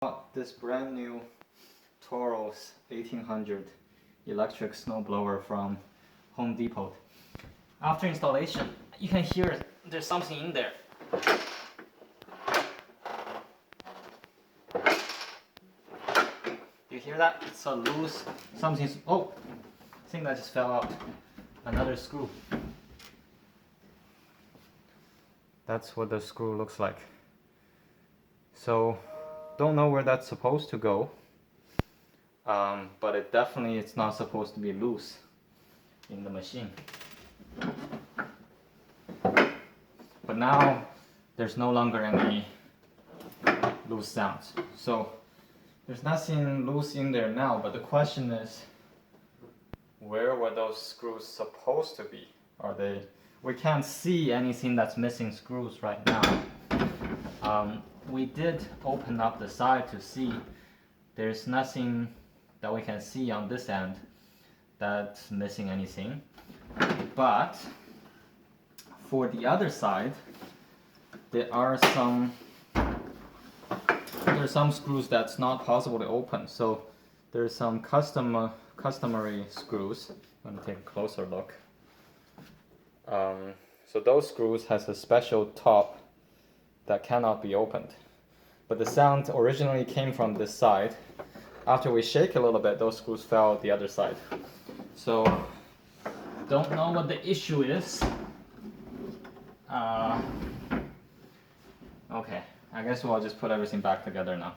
Bought this brand new Toro 1800 electric snowblower from Home Depot. After installation, you can hear there's something in there. Do you hear that? It's a loose something's. Oh, I think that just fell out. Another screw. That's what the screw looks like. So, don't know where that's supposed to go. But it's not supposed to be loose in the machine. But now there's no longer any loose sounds. So there's nothing loose in there now, but the question is, where were those screws supposed to be? We can't see anything that's missing screws right now. We did open up the side to see. There's nothing that we can see on this end that's missing anything. But for the other side, there's some screws that's not possible to open. So there's some customary screws. I'm gonna take a closer look. So those screws has a special top that cannot be opened. But the sound originally came from this side. After we shake a little bit, those screws fell out the other side. So, don't know what the issue is. Okay, I guess we'll just put everything back together now.